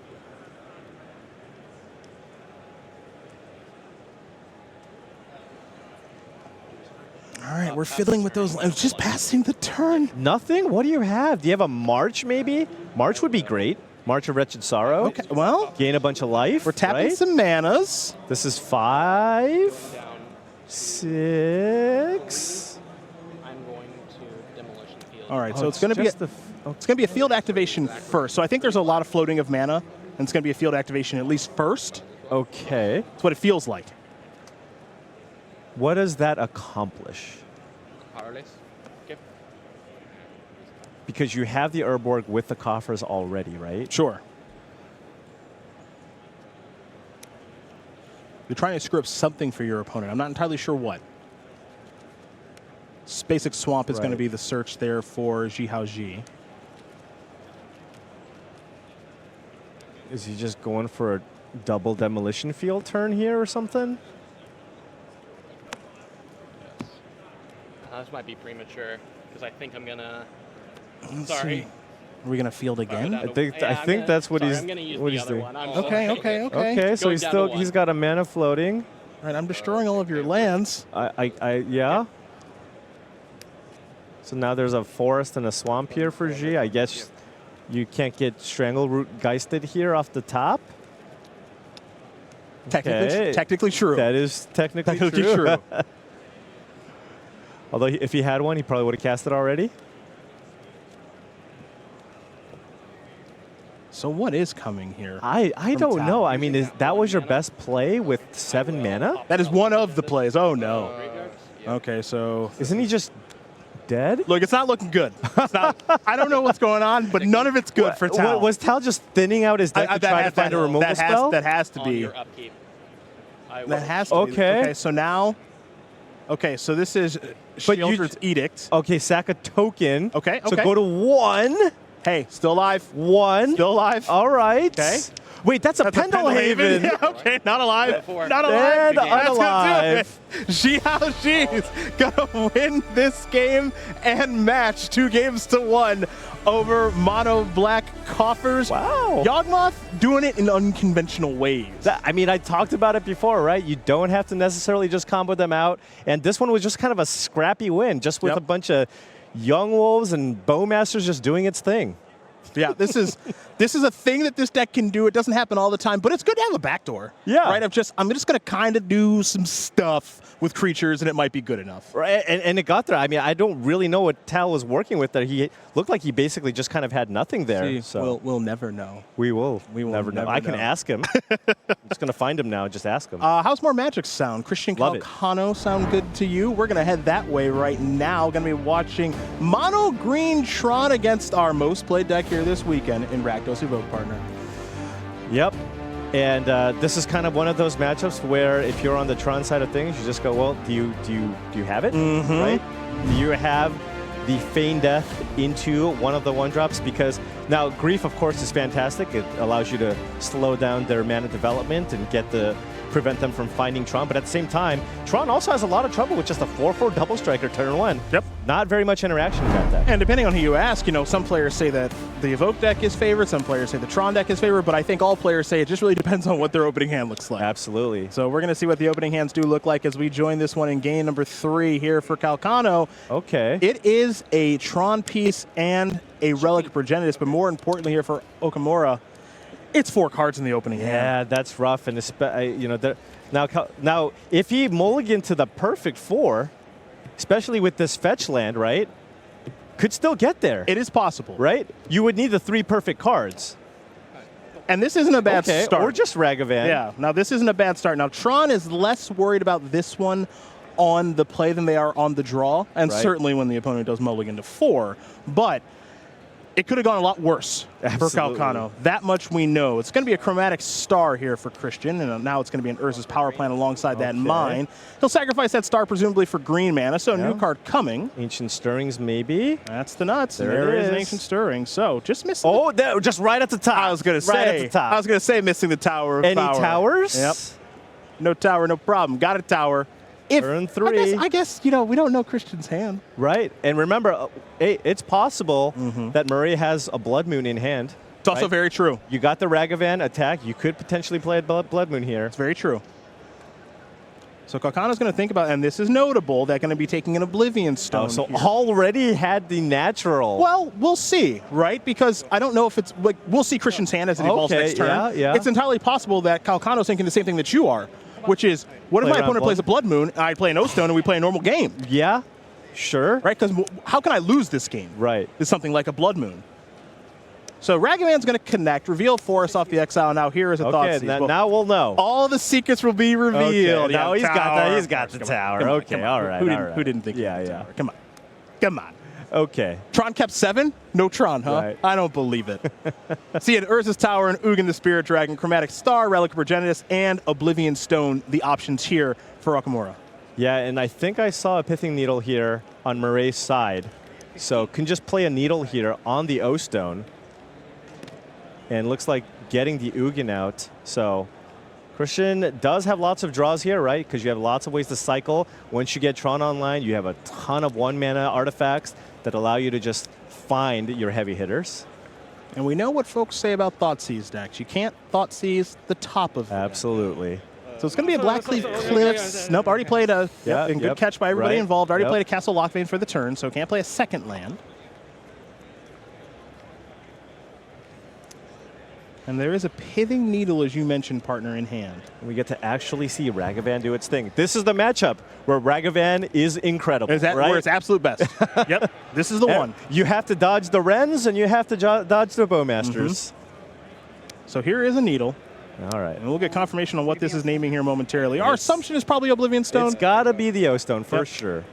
we're fiddling with those. It's just passing the turn. Nothing? What do you have? Do you have a March, maybe? March would be great. March of Wretched Sorrow. Okay, well, Gain a bunch of life. we're tapping right? some manas. This is 5, Down. 6. I'm going to demolition field. All right, Oh, so it's going to be just it's going to be a field activation first. So I think there's a lot of floating of mana, and it's going to be a field activation at least first. Okay. That's what it feels like. What does that accomplish? Powerless. Okay. Because you have the Urborg with the coffers already, right? Sure. You're trying to screw up something for your opponent. I'm not entirely sure what. Basic Swamp is going to Right. be the search there for Zihao Ji. Is he just going for a double demolition field turn here or something? This might be premature because I think I'm gonna. Let's Sorry. see. Are we going to field again? Down I to- think yeah, I'm gonna- that's what sorry, he's I'm gonna use what the he's other doing. one. I'm Okay, sorry. okay. Okay, so Going he's down still to he's one. got a mana floating. All right, I'm destroying all of your lands. Yeah. So now there's a forest and a swamp here for G. I guess you can't get Strangleroot Geisted here off the top. Okay. Technically true. That is technically true. Although if he had one, he probably would have cast it already. So what is coming here? I From don't top. know. I mean, that was your best play with 7 mana? That is one of the plays. Oh, no. Graveyards? Yeah. Okay, so Isn't he just dead? look, it's not looking good. It's not, I don't know what's going on, but none of it's good for Tal. Was Tal just thinning out his deck to try to find a removal spell? That has to On be. your upkeep. I will. That has to be. Okay. Okay, so now. Okay, so this is But you- Shieldred's Edict. Okay, sack a token. Okay, So okay. go to 1. Hey, still alive. 1. Still alive. All right. Okay. Wait, that's a That's a Pendelhaven. Yeah, okay, not alive. Four. Not alive. And That's gonna unalive. do it. Xiao Ji's gonna win this game and match 2-1 over mono black coffers. Wow. Yawgmoth doing it in unconventional ways. I mean, I talked about it before, right? You don't have to necessarily just combo them out. And this one was just kind of a scrappy win, just with Yep. a bunch of young wolves and bowmasters just doing its thing. Yeah, this is a thing that this deck can do. It doesn't happen all the time, but it's good to have a backdoor. Yeah. Right. I'm just gonna kind of do some stuff with creatures, and it might be good enough. Right, and it got there. I mean, I don't really know what Tal was working with there. He looked like he basically just kind of had nothing there. See, So we'll never know. we will never know. know. I can ask him. I'm just going to find him now. Just ask him. How's more Magic sound? Christian Love it. Calcano sound good to you? We're going to head that way right now. Going to be watching Mono Green Tron against our most played deck here this weekend in Rakdos Evoke Partner. Yep. And this is kind of one of those matchups where if you're on the Tron side of things, you just go, well, do you have it? Right? Do you have the Feign Death into one of the 1-drops? Because now Grief, of course, is fantastic. It allows you to slow down their mana development and prevent them from finding Tron. But at the same time, Tron also has a lot of trouble with just a 4/4 double striker turn 1. Yep. Not very much interaction in that deck. And depending on who you ask, some players say that the Evoke deck is favored, some players say the Tron deck is favored, but I think all players say it just really depends on what their opening hand looks like. Absolutely. So we're going to see what the opening hands do look like as we join this one in game number 3 here for Calcano. Okay. It is a Tron piece and a Relic of Progenitus, but more importantly here for Okamura, it's 4 cards in the opening hand. Yeah, that's rough. And now if he mulliganed to the perfect 4, especially with this fetch land, right, could still get there. It is possible. Right? You would need the 3 perfect cards. And this isn't a bad Okay, start. or just Ragavan. Yeah, now this isn't a bad start. Now Tron is less worried about this one on the play than they are on the draw, and Right. certainly when the opponent does mulligan to 4. But it could have gone a lot worse Absolutely. for Calcano. That much we know. It's going to be a chromatic star here for Christian, and now it's going to be an Urza's Power Plant alongside that Okay. mine. He'll sacrifice that star presumably for green mana, so a new Yeah. card coming. Ancient Stirrings, maybe. That's the nuts. There There it is an is. Ancient Stirring. So just missing. Oh, just right at the top. I was going to say. Right at the top. I was going to say missing the Tower of Any Power. towers? Yep. No tower, no problem. Got a tower. Turn 3. I guess we don't know Christian's hand. Right. And remember, hey, it's possible that Marei has a Blood Moon in hand. It's also Right. very true. You got the Ragavan attack. You could potentially play a Blood Moon here. It's very true. So Calcano's going to think about, and this is notable, they're going to be taking an Oblivion Stone. So here. already had the natural. Well, we'll see, right? Because I don't know if it's like we'll see Christian's hand as it evolves Okay, next turn. yeah, yeah. It's entirely possible that Calcano's thinking the same thing that you are, which is, what if Play my around opponent plays a Blood Moon, and I play an O-Stone, and we play a normal game, Yeah, sure. right? Because how can I lose this game? Right. Is something like a Blood Moon. So Ragavan's going to connect, reveal Forest off the exile. Now here is a thought. Okay, now we'll know. All the secrets will be revealed. Okay, now he's Tower. got the tower. Come on, Okay, come on. all right, Who all didn't, right. who didn't think? Yeah, he had the yeah. tower? Come on, come on. Okay. Tron kept 7? No Tron, huh? Right. I don't believe it. See, an Urza's Tower, an Ugin the Spirit Dragon, Chromatic Star, Relic of Progenitus, and Oblivion Stone, the options here for Okamura. Yeah, and I think I saw a Pithing Needle here on Marei's side. So can just play a Needle here on the O-Stone. And looks like getting the Ugin out. So Christian does have lots of draws here, right? Because you have lots of ways to cycle. Once you get Tron online, you have a ton of 1-mana artifacts that allow you to just find your heavy hitters. And we know what folks say about Thoughtseize decks. You can't Thoughtseize the top of it. Absolutely. So it's going to be a Blackleaf Cliffs. Nope, already played a Yeah, and good yep, catch by everybody right, involved. Already yep. played a Castle Lockbane for the turn, so can't play a second land. And there is a Pithing Needle, as you mentioned, partner in hand. We get to actually see Ragavan do its thing. This is the matchup where Ragavan is incredible, Is that right? where it's absolute best? Yep, this is the one. You have to dodge the Wrens and you have to dodge the Bowmasters. So here is a Needle, All right. and we'll get confirmation on what this is naming here momentarily. Our assumption is probably Oblivion Stone. It's got to be the O-Stone for Yep. sure.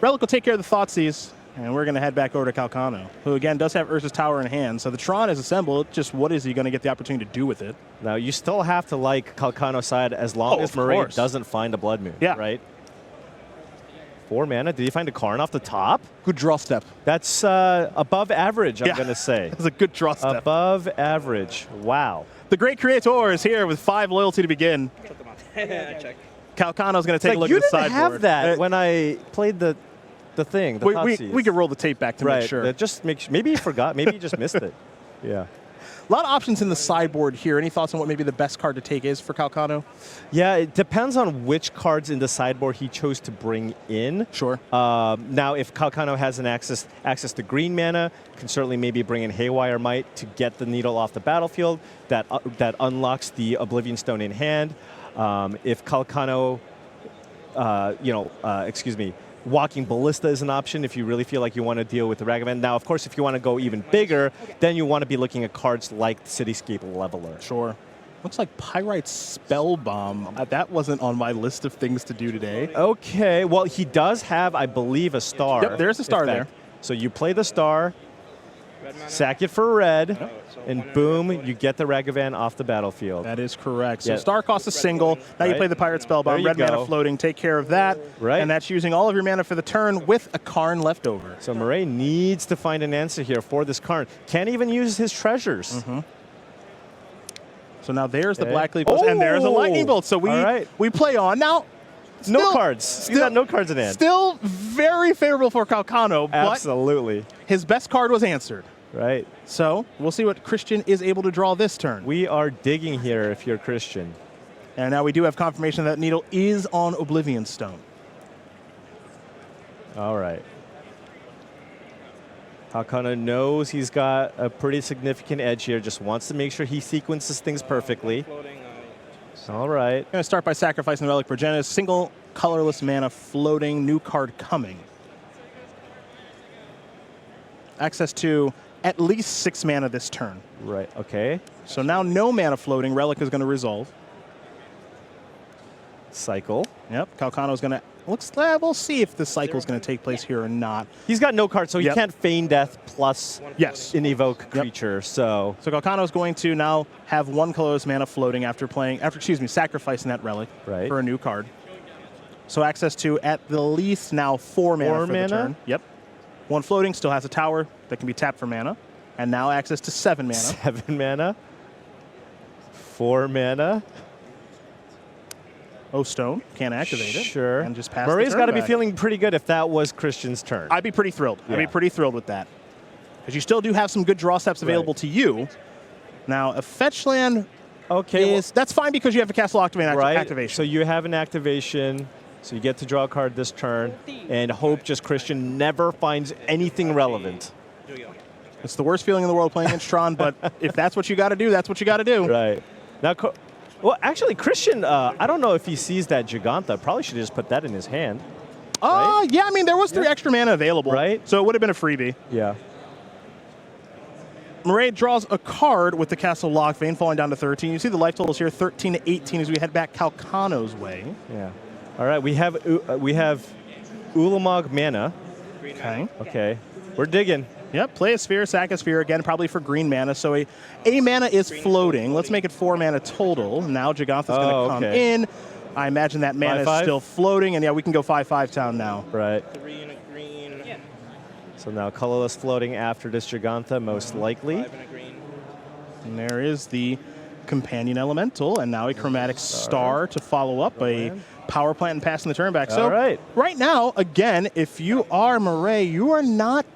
Relic will take care of the Thoughtseize, and we're going to head back over to Calcano, who again does have Urza's Tower in hand. So the Tron is assembled. Just what is he going to get the opportunity to do with it? Now, you still have to like Calcano's side as long Oh, as of Marei course. doesn't find a Blood Moon, Yeah. right? 4 mana. Did he find a Karn off the top? Good draw step. That's above average, I'm Yeah. going to say. That's a good draw step. Above average. Wow. The great creator is here with 5 loyalty to begin. Check. Calcano's going to take Like, a look you at the didn't sideboard. have that when I played the thing, the we Thoughtseize. could roll the tape back to right. make sure. That just makes maybe you forgot. Maybe you just missed it. Yeah. A lot of options in the sideboard here. Any thoughts on what maybe the best card to take is for Calcano? Yeah, it depends on which cards in the sideboard he chose to bring in. Sure. Now, if Calcano has an access to green mana, can certainly maybe bring in Haywire Might to get the Needle off the battlefield. That unlocks the Oblivion Stone in hand. If Calcano, Walking Ballista is an option if you really feel like you want to deal with the Ragavan. Now, of course, if you want to go even bigger, then you want to be looking at cards like Cityscape Leveler. Sure. Looks like Pyrite Spellbomb. That wasn't on my list of things to do today. Okay, well, he does have, I believe, a star. Yep, there's a star effect. there. So you play the star, sack it for red, and boom, you get the Ragavan off the battlefield. That is correct. So Yeah. star costs a single. Now you Right. play the Pirate There Spellbomb. you Red mana go. floating. Take care of that. Right. And that's using all of your mana for the turn with a Karn left over. So Marei needs to find an answer here for this Karn. Can't even use his treasures. So now there's the Okay. Black Leaf, and there's a Lightning Bolt. So we All right. we play on. Now, No still- cards. He's got no cards in hand. Still very favorable for Calcano, but Absolutely. his best card was answered. Right. So we'll see what Christian is able to draw this turn. We are digging here if you're Christian. And now we do have confirmation that Needle is on Oblivion Stone. All right. Calcano knows he's got a pretty significant edge here, just wants to make sure he sequences things perfectly. All right. Going to start by sacrificing the Relic Progenitus. Single colorless mana floating, new card coming. Access to at least 6 mana this turn. Right, okay. So now no mana floating. Relic is going to resolve. Cycle. Yep, Calcano's going to... we'll see if the cycle is going to take place here or not. He's got no cards, so he Yep. can't feign death plus Yes. an evoke creature, so... So Calcano's going to now have 1 colorless mana floating after sacrificing that relic Right. for a new card. So access to at the least now 4 mana 4 for the mana? turn. Yep. 1 floating, still has a tower that can be tapped for mana. And now access to 7 mana. 7 mana. 4 mana. Stone, can't activate it. Sure. And just pass Marei's the got turn to be back. feeling pretty good if that was Christian's turn. I'd be pretty thrilled. I'd be Yeah. pretty thrilled with that. Because you still do have some good draw steps available Right. to you. Now, a fetch land Okay, that's fine because you have a Castle Octavane right. activation. So you have an activation, so you get to draw a card this turn, and hope just Christian never finds anything relevant. It's the worst feeling in the world playing against Tron, but if that's what you got to do, that's what you got to do. Right. Now, well, actually, Christian, I don't know if he sees that Giganta. Probably should have just put that in his hand. Right? Yeah, I mean, there was 3 extra mana available. Right. So it would have been a freebie. Yeah. Marei draws a card with the Castle Lockvein falling down to 13. You see the life totals here, 13 to 18 as we head back Calcano's way. Yeah. All right, we have Ulamog mana. Okay. Okay. We're digging. Yep, play a sphere, sack a sphere, again, probably for green mana. So a mana is floating. Let's make it 4 mana total. Now Gigantha's going to come in. I imagine that mana is still floating, and yeah, we can go 5/5 town now. Right. 3 and a green. Yeah. So now colorless floating after this Gigantha, most likely. 5 and a green. And there is the companion elemental, and now a chromatic star to follow up a power plant and passing the turn back. So right now, again, if you are Marei, you are not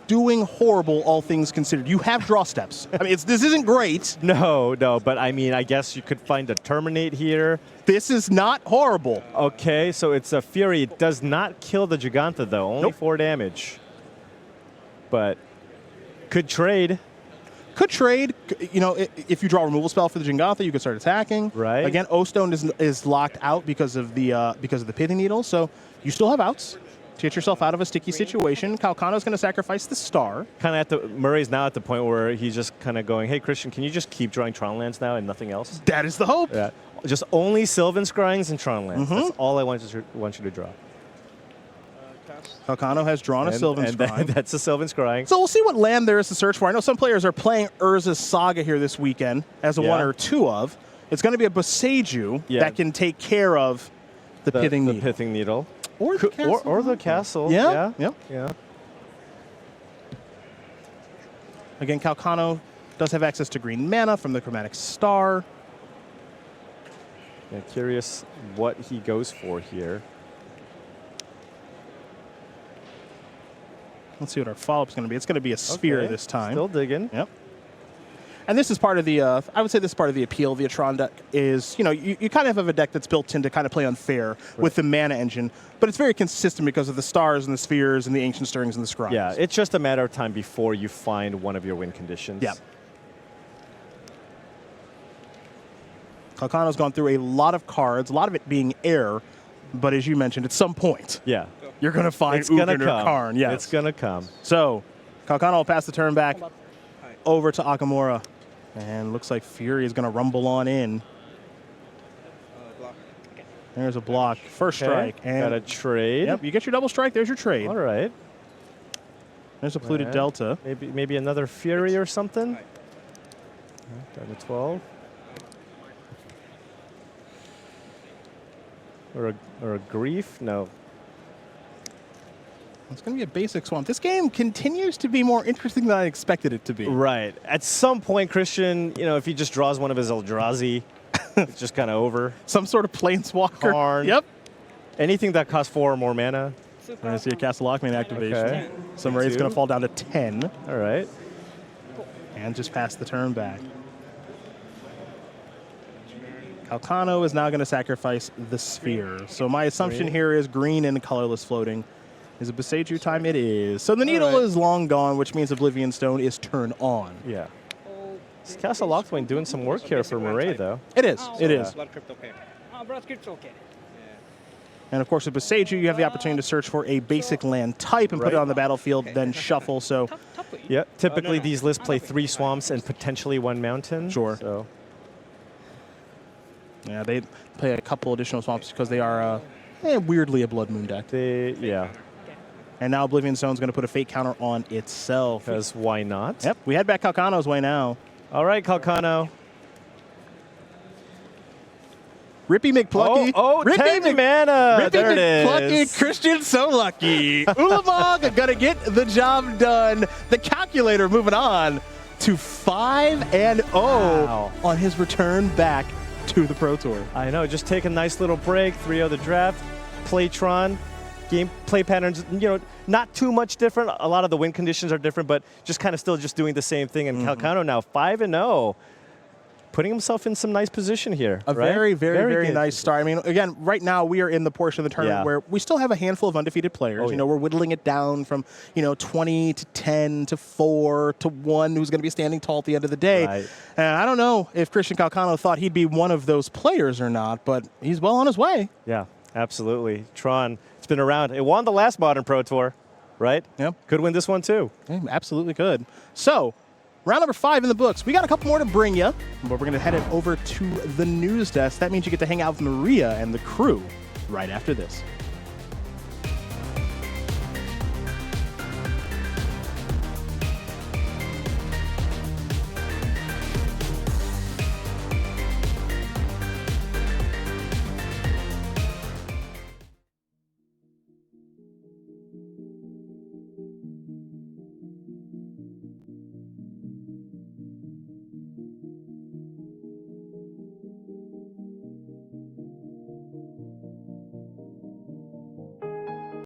doing horrible, all things considered. You have draw steps. I mean, this isn't great. No, but I mean, I guess you could find a Terminate here. This is not horrible. Okay, so it's a Fury. It does not kill the Gigantha, though. Only 4 damage. But could trade. Could trade. You know, if you draw a removal spell for the Gigantha, you could start attacking. Right. Again, O-Stone is locked out because of the Pithing Needle, so you still have outs to get yourself out of a sticky situation. Calcano's going to sacrifice the star. Kind of Murray's now at the point where he's just kind of going, hey, Christian, can you just keep drawing Tron lands now and nothing else? That is the hope. Yeah. Just only Sylvan Scryings and Tron lands. That's all I want you to draw. Calcano has drawn a Sylvan Scrying. That's a Sylvan Scrying. So we'll see what land there is to search for. I know some players are playing Urza's Saga here this weekend as a 1 or 2 of. It's going to be a Boseiju that can take care of the Pithing Needle. The Pithing Needle. Or the castle. Or the castle. Yeah. Yeah. Again, Calcano does have access to green mana from the Chromatic Star. Yeah, curious what he goes for here. Let's see what our follow-up is going to be. It's going to be a sphere this time. Still digging. Yep. And this is part of the, I would say this is part of the appeal of the Tron deck is, you know, you kind of have a deck that's built in to kind of play unfair with the mana engine, but it's very consistent because of the stars and the spheres and the ancient stirrings and the scribes. Yeah, it's just a matter of time before you find one of your win conditions. Yeah. Calcano's gone through a lot of cards, a lot of it being air, but as you mentioned, at some point, you're going to find Ugin or Karn. Yes. It's going to come. So, Calcano will pass the turn back over to Okamura. And looks like Fury is going to rumble on in. There's a block. First strike. And got a trade. Yep, you get your double strike. There's your trade. All right. There's a polluted Delta. Maybe another Fury or something. Down to 12. Or a Grief? No. It's going to be a basic swamp. This game continues to be more interesting than I expected it to be. Right. At some point, Christian, you know, if he just draws one of his Eldrazi, it's just kind of over. Some sort of planeswalker. Karn. Yep. Anything that costs 4 or more mana. We're going to see a Castle Lockman activation. Okay. So Marai's going to fall down to 10. All right. And just pass the turn back. Calcano is now going to sacrifice the sphere. So my assumption here is green and colorless floating. Is it Boseiju time? It is. So the needle is long gone, which means Oblivion Stone is turned on. Yeah. This Castle Lockthwain doing some work here for Marei, though. It is. It is. And of course, with Boseiju, you have the opportunity to search for a basic land type and put it on the battlefield, then shuffle. So, yeah. Typically, these lists play 3 swamps and potentially 1 mountain. Sure. So. Yeah, they play a couple additional swamps because they are weirdly a Blood Moon deck. Yeah. And now Oblivion Stone's going to put a fate counter on itself. Because why not? Yep, we head back Calcano's way now. All right, Calcano. Rippy McPlucky. Rippy 10 mana. Rippy there McPlucky. it is. Christian so lucky. Ulamog going to get the job done. The calculator moving on to 5-0 on his return back to the Pro Tour. I know. Just take a nice little break. 3-0 the draft. Play Tron. Gameplay patterns, you know, not too much different. A lot of the win conditions are different, but just kind of still just doing the same thing. And Calcano now 5-0. putting himself in some nice position here. A right? very, very, very good. nice start. I mean, again, right now we are in the portion of the tournament Yeah. where we still have a handful of undefeated players. Oh, You know, yeah. we're whittling it down from, 20 to 10 to 4 to 1 who's going to be standing tall at the end of the day. Right. And I don't know if Christian Calcano thought he'd be one of those players or not, but he's well on his way. Yeah, absolutely. Tron, it's been around. It won the last Modern Pro Tour, right? Yep. Could win this one too. Yeah, absolutely could. So, round number 5 in the books. We got a couple more to bring you, but we're going to head it over to the news desk. That means you get to hang out with Maria and the crew right after this.